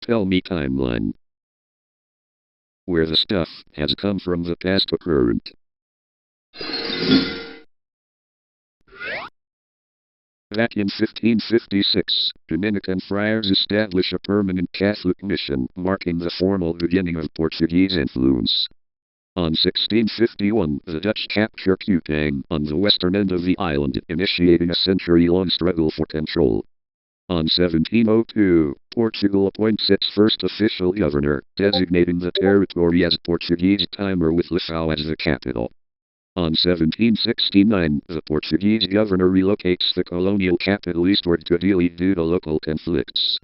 Tell me timeline. Where the stuff has come from the past to current. Back in 1556, Dominican friars established a permanent Catholic mission, marking the formal beginning of Portuguese influence. On 1651, the Dutch captured Kupang on the western end of the island, initiating a century-long struggle for control. On 1702, Portugal appoints its first official governor, designating the territory as Portuguese Timor with Lifau as the capital. On 1769, the Portuguese governor relocates the colonial capital eastward to Dili due to local conflicts.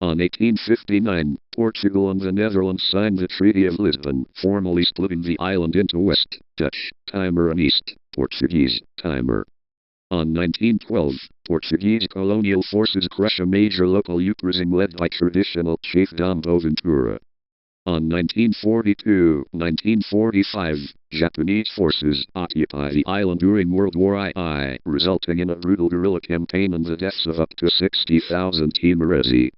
On 1859, Portugal and the Netherlands signed the Treaty of Lisbon, formally splitting the island into West Dutch Timor and East Portuguese Timor. On 1912, Portuguese colonial forces crush a major local uprising led by traditional chief Dom Boaventura. On 1942-1945, Japanese forces occupy the island during World War II, resulting in a brutal guerrilla campaign and the deaths of up to 60,000 Timorese.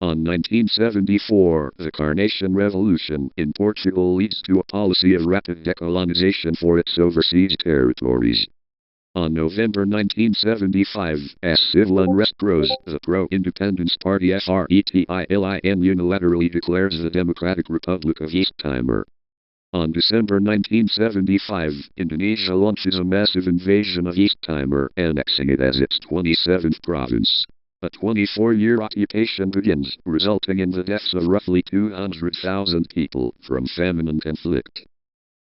On 1974, the Carnation Revolution in Portugal leads to a policy of rapid decolonization for its overseas territories. On November 1975, as civil unrest grows, the pro-independence party FRETILIN unilaterally declares the Democratic Republic of East Timor. On December 1975, Indonesia launches a massive invasion of East Timor, annexing it as its 27th province. A 24-year occupation begins, resulting in the deaths of roughly 200,000 people from famine and conflict.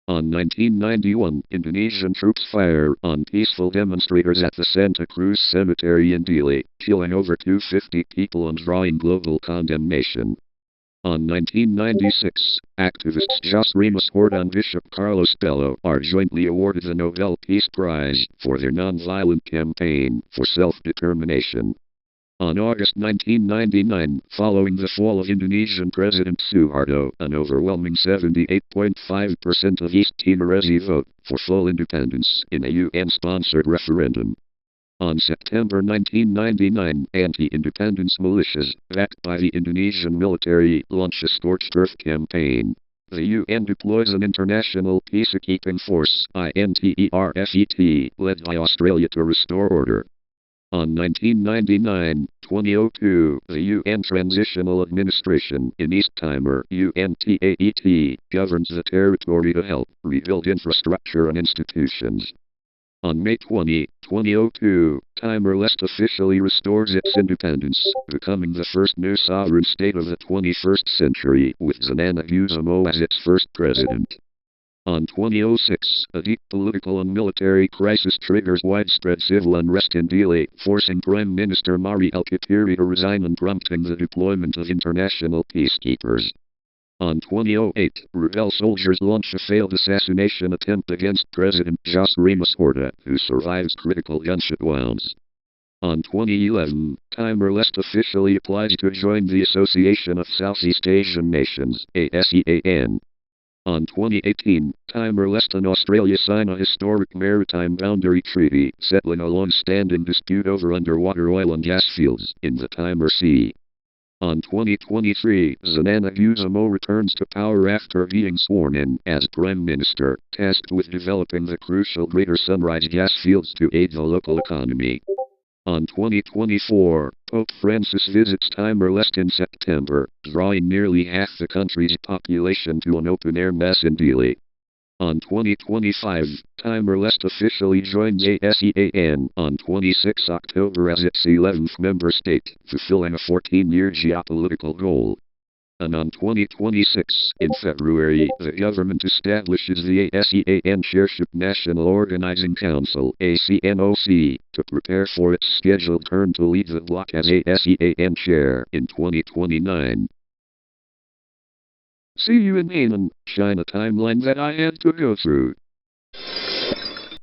On 1991, Indonesian troops fire on peaceful demonstrators at the Santa Cruz Cemetery in Dili, killing over 250 people and drawing global condemnation. On 1996, activists José Ramos Horta and Bishop Carlos Bello are jointly awarded the Nobel Peace Prize for their nonviolent campaign for self-determination. On August 1999, following the fall of Indonesian President Suharto, an overwhelming 78.5% of East Timorese vote for full independence in a UN-sponsored referendum. On September 1999, anti-independence militias, backed by the Indonesian military, launch a scorched earth campaign. The UN deploys an international peacekeeping force, INTERFET, led by Australia to restore order. On 1999-2002, the UN Transitional Administration in East Timor, UNTAET, governs the territory to help rebuild infrastructure and institutions. On May 20, 2002, Timor-Leste officially restores its independence, becoming the first new sovereign state of the 21st century, with Xanana Gusamo as its first president. On 2006, a deep political and military crisis triggers widespread civil unrest in Dili, forcing Prime Minister Mari El-Kitiri to resign and prompting the deployment of international peacekeepers. On 2008, rebel soldiers launch a failed assassination attempt against President José Ramos Horta, who survives critical gunshot wounds. On 2011, Timor-Leste officially applies to join the Association of Southeast Asian Nations, ASEAN. On 2018, Timor-Leste and Australia sign a historic maritime boundary treaty, settling a long-standing dispute over underwater oil and gas fields in the Timor Sea. On 2023, Xanana Gusamo returns to power after being sworn in as Prime Minister, tasked with developing the crucial Greater Sunrise gas fields to aid the local economy. On 2024, Pope Francis visits Timor-Leste in September, drawing nearly half the country's population to an open-air mass in Dili. On 2025, Timor-Leste officially joins ASEAN on 26 October as its 11th member state, fulfilling a 14-year geopolitical goal. And on 2026, in February, the government establishes the ASEAN Chairship National Organizing Council, ACNOC, to prepare for its scheduled turn to lead the bloc as ASEAN Chair in 2029. See you in Hainan, China timeline that I had to go through.